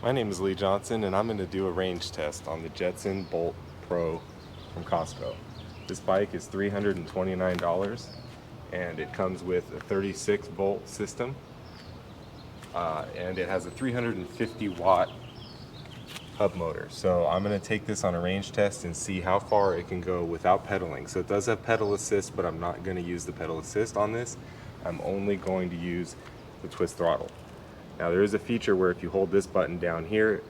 My name is Lee Johnson, and I'm going to do a range test on the Jetson Bolt Pro from Costco. This bike is $329, and it comes with a 36 volt system, and it has a 350 watt hub motor. So I'm going to take this on a range test and see how far it can go without pedaling. So it does have pedal assist, but I'm not going to use the pedal assist on this. I'm only going to use the twist throttle. Now there is a feature where if you hold this button down here,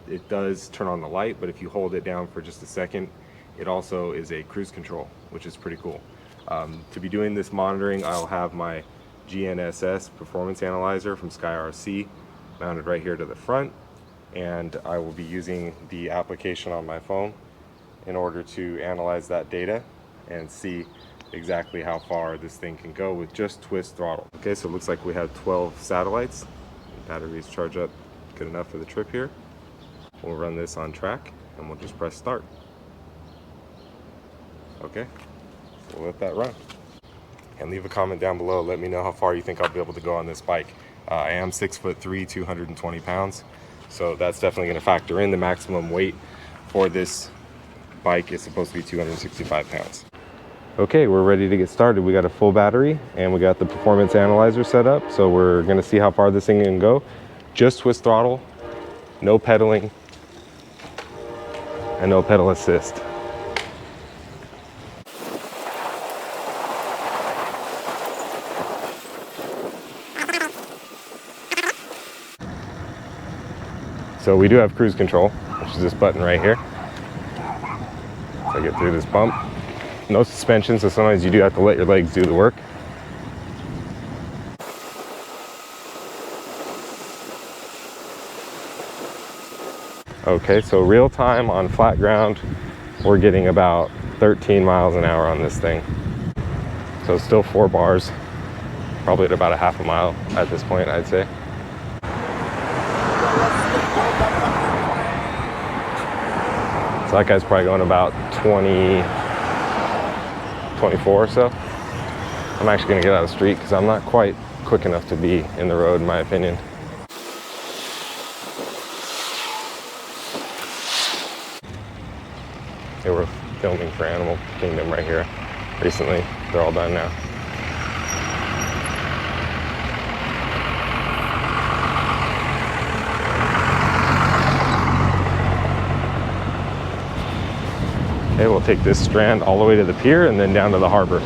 it does turn on the light, but if you hold it down for just a second, it also is a cruise control, which is pretty cool. To be doing this monitoring, I'll have my GNSS performance analyzer from SkyRC mounted right here to the front, and I will be using the application on my phone in order to analyze that data and see exactly how far this thing can go with just twist throttle. Okay, so it looks like we have 12 satellites. Batteries charge up good enough for the trip here. We'll run this on track and we'll just press start. Okay, so we'll let that run. And leave a comment down below. Let me know how far you think I'll be able to go on this bike. I am 6'3", 220 pounds. So that's definitely going to factor in. The maximum weight for this bike is supposed to be 265 pounds. Okay, we're ready to get started. We got a full battery and we got the performance analyzer set up. So we're gonna see how far this thing can go. Just twist throttle, no pedaling, and no pedal assist. So we do have cruise control, which is this button right here. So I get through this bump. No suspension, so sometimes you do have to let your legs do the work. Okay, so real time on flat ground, we're getting about 13 miles an hour on this thing. So it's still 4 bars, probably at about a half a mile at this point, I'd say. So that guy's probably going about 24 or so. I'm actually gonna get out of the street because I'm not quite quick enough to be in the road, in my opinion. They were filming for Animal Kingdom right here recently. They're all done now. Okay, we'll take this strand all the way to the pier and then down to the harbor.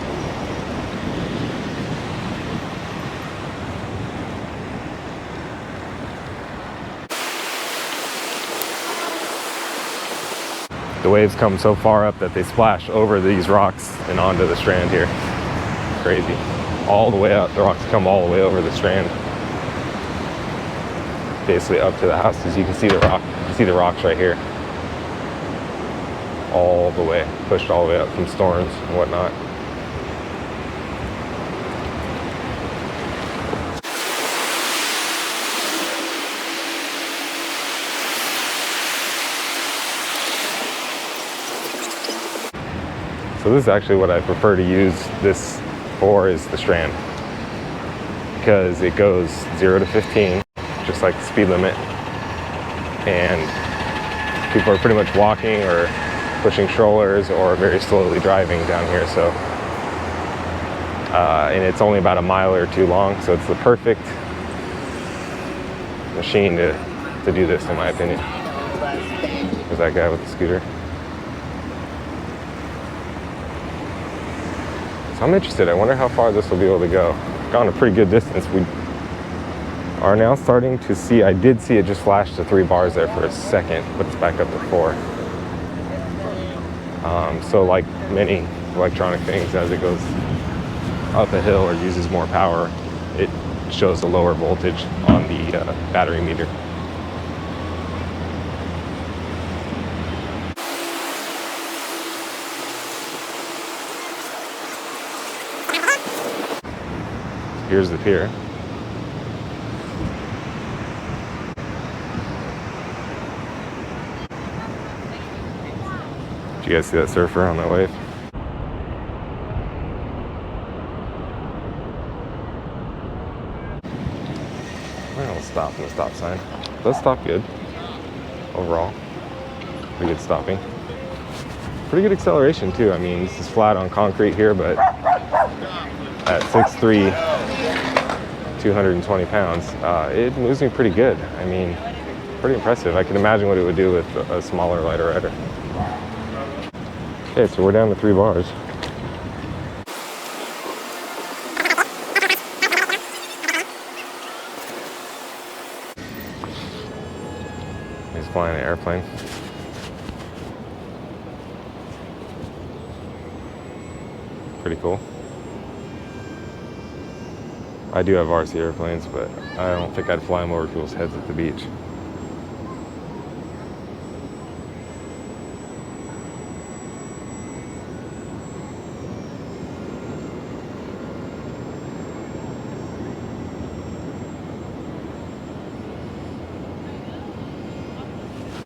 The waves come so far up that they splash over these rocks and onto the strand here. Crazy. All the way up, the rocks come all the way over the strand. Basically up to the houses. You can see the rock. You can see the rocks right here. All the way, pushed all the way up from storms and whatnot. So this is actually what I prefer to use this for, is the strand, because it goes 0 to 15, just like the speed limit, and people are pretty much walking or pushing strollers or very slowly driving down here. So and it's only about a mile or 2 long, so it's the perfect machine to do this, in my opinion. There's that guy with the scooter. So I'm interested. I wonder how far this will be able to go. Gone a pretty good distance. We are now starting to see, I did see it just flash to 3 bars there for a second, but it's back up to 4. So like many electronic things, as it goes up a hill or uses more power, it shows a lower voltage on the battery meter. Here's the pier. Did you guys see that surfer on that wave? Well, stop in the stop sign. Let's stop good. overall. Pretty good stopping. Pretty good acceleration too. I mean, this is flat on concrete here, but at 6'3", 220 pounds, it moves me pretty good. I mean, pretty impressive. I can imagine what it would do with a smaller, lighter rider. Okay, so we're down to 3 bars. He's flying an airplane. Pretty cool. I do have RC airplanes, but I don't think I'd fly them over people's heads at the beach.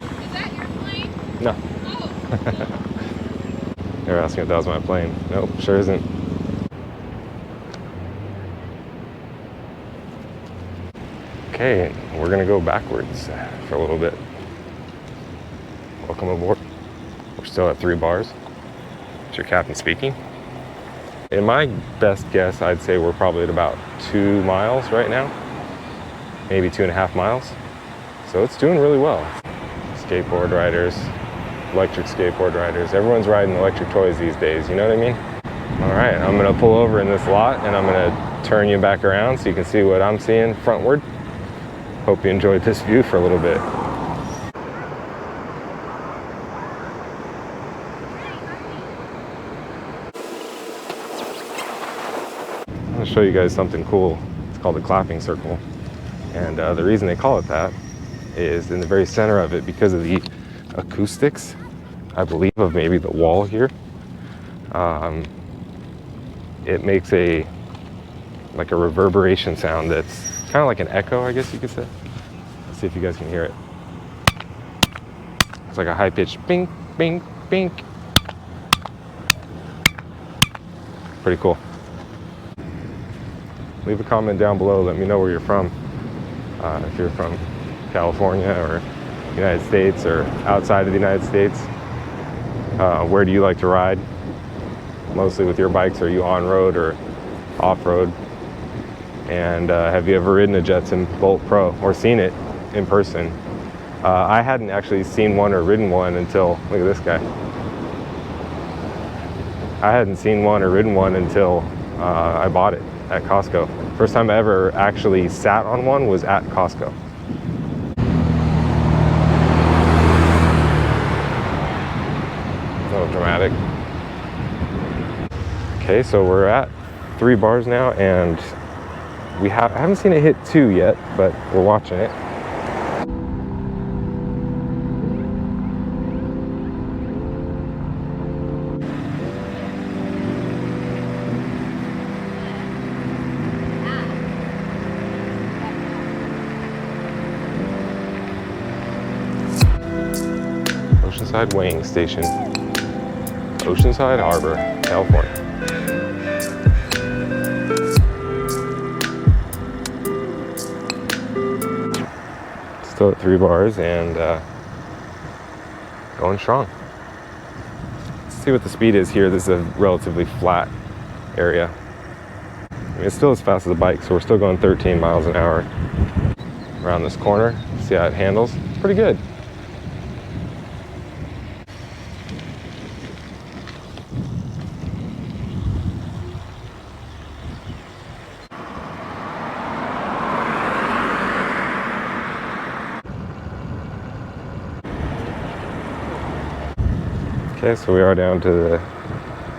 Is that your plane? No. Oh. They were asking if that was my plane. Nope, sure isn't. Okay, we're gonna go backwards for a little bit. Welcome aboard. We're still at 3 bars. It's your captain speaking. In my best guess, I'd say we're probably at about 2 miles right now. Maybe 2.5 miles. So it's doing really well. Skateboard riders, electric skateboard riders. Everyone's riding electric toys these days, you know what I mean? All right, I'm gonna pull over in this lot and I'm gonna turn you back around so you can see what I'm seeing frontward. Hope you enjoyed this view for a little bit. I'm gonna show you guys something cool. It's called the clapping circle. And the reason they call it that is in the very center of it, because of the acoustics, I believe, of maybe the wall here. It makes like a reverberation sound that's kind of like an echo, I guess you could say. Let's see if you guys can hear it. It's like a high-pitched bing, bing, bing. Pretty cool. Leave a comment down below. Let me know where you're from. If you're from California or United States or outside of the United States. Where do you like to ride? Mostly with your bikes. Are you on-road or off-road? And have you ever ridden a Jetson Bolt Pro or seen it in person? I hadn't actually seen one or ridden one until, look at this guy. I hadn't seen one or ridden one until I bought it at Costco. First time I ever actually sat on one was at Costco. A little dramatic. Okay, so we're at 3 bars now, and I haven't seen it hit 2 yet, but we're watching it. Oceanside Weighing Station, Oceanside Harbor, California. Still at 3 bars and going strong. Let's see what the speed is here. This is a relatively flat area. I mean, it's still as fast as a bike, so we're still going 13 miles an hour around this corner. See how it handles? It's pretty good. Okay, so we are down to the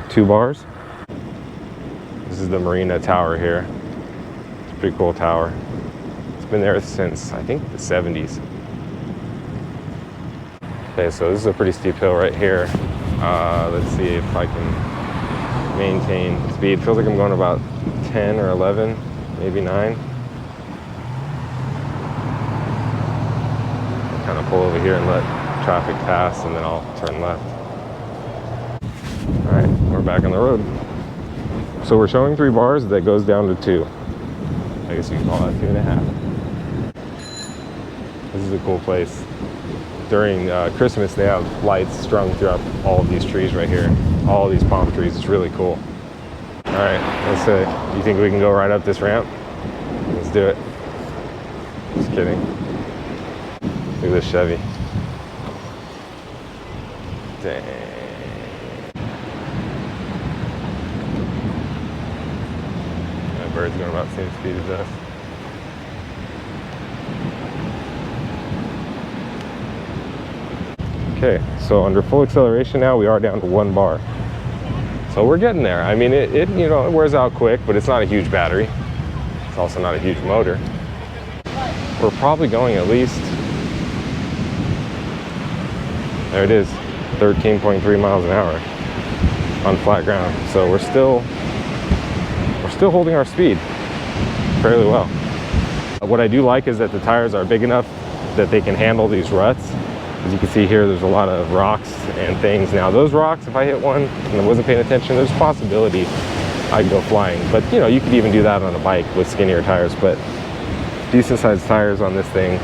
2 bars. This is the Marina Tower here. It's a pretty cool tower. It's been there since, I think, the 70s. Okay, so this is a pretty steep hill right here. Let's see if I can maintain speed. Feels like I'm going about 10 or 11, maybe 9. I'll kind of pull over here and let traffic pass, and then I'll turn left. All right, we're back on the road. So we're showing 3 bars that goes down to 2. I guess you can call that 2.5. This is a cool place. during Christmas, they have lights strung throughout all of these trees right here. All of these palm trees. It's really cool. All right, let's say, you think we can go right up this ramp? Let's do it. Just kidding. Look at this Chevy. Dang. That bird's going about the same speed as us. Okay, so under full acceleration now, we are down to 1 bar. So we're getting there. I mean, it you know, it wears out quick, but it's not a huge battery. It's also not a huge motor. We're probably going at least, there it is, 13.3 miles an hour on flat ground. So we're still holding our speed fairly well. What I do like is that the tires are big enough that they can handle these ruts. As you can see here, there's a lot of rocks and things. Now those rocks, if I hit one and I wasn't paying attention, there's a possibility I'd go flying. But you know, you could even do that on a bike with skinnier tires, but decent sized tires on this thing.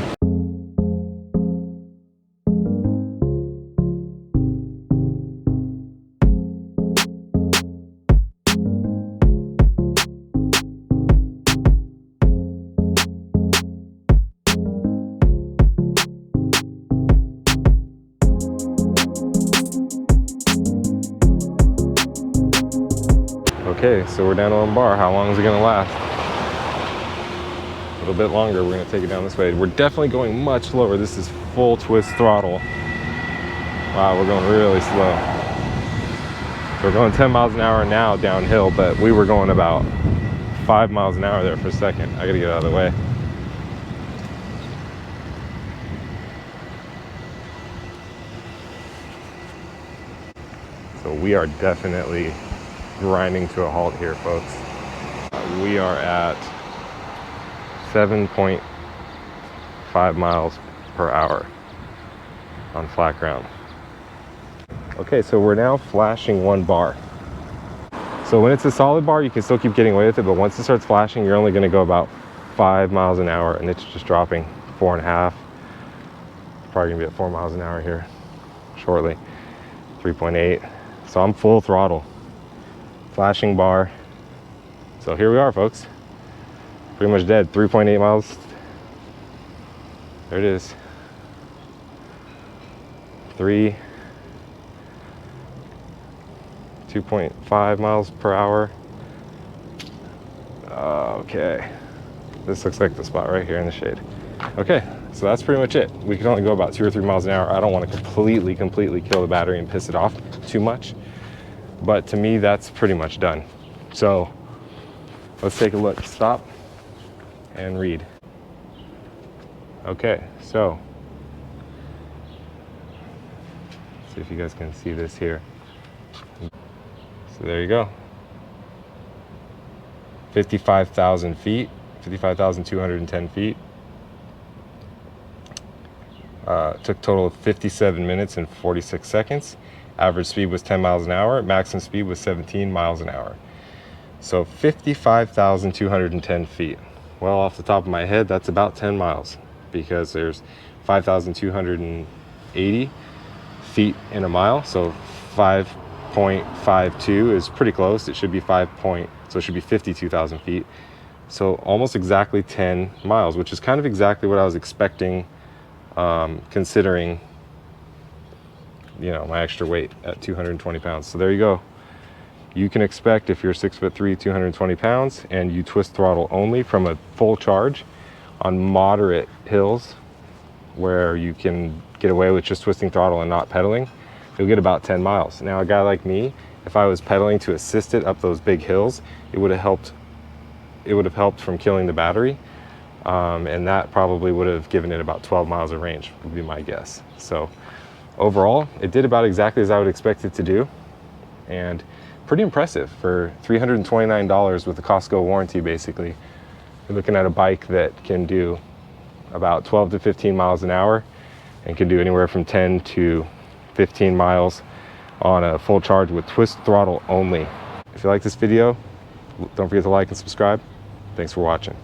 Okay, so we're down to 1 bar. How long is it gonna last? A little bit longer. We're gonna take it down this way. We're definitely going much slower. This is full twist throttle. Wow, we're going really slow. So we're going 10 miles an hour now downhill, but we were going about 5 miles an hour there for a second. I gotta get out of the way. So we are definitely grinding to a halt here, folks. We are at 7.5 miles per hour on flat ground. Okay, so we're now flashing 1 bar. So when it's a solid bar, you can still keep getting away with it, but once it starts flashing, you're only gonna go about 5 miles an hour, and it's just dropping 4.5. Probably gonna be at 4 miles an hour here shortly, 3.8. So I'm full throttle. Flashing bar. So here we are, folks. Pretty much dead. 3.8 miles. There it is. 2.5 miles per hour. Okay. This looks like the spot right here in the shade. Okay, so that's pretty much it. We can only go about 2 or 3 miles an hour. I don't want to completely kill the battery and piss it off too much. But to me, that's pretty much done. So let's take a look. Stop and read. Okay, so let's see if you guys can see this here. So there you go. 55,000 feet, 55,210 feet. Took a total of 57 minutes and 46 seconds. Average speed was 10 miles an hour. Maximum speed was 17 miles an hour. So 55,210 feet. Well, off the top of my head, that's about 10 miles because there's 5,280 feet in a mile. So 5.52 is pretty close. It should be so it should be 52,000 feet. So almost exactly 10 miles, which is kind of exactly what I was expecting, considering, you know, my extra weight at 220 pounds. So there you go. You can expect, if you're 6'3", 220 pounds, and you twist throttle only from a full charge on moderate hills where you can get away with just twisting throttle and not pedaling, you'll get about 10 miles. Now, a guy like me, if I was pedaling to assist it up those big hills, it would have helped from killing the battery. And that probably would have given it about 12 miles of range, would be my guess. So overall, it did about exactly as I would expect it to do, and pretty impressive for $329 with the Costco warranty. Basically, you're looking at a bike that can do about 12 to 15 miles an hour and can do anywhere from 10 to 15 miles on a full charge with twist throttle only. If you like this video, don't forget to like and subscribe. Thanks for watching.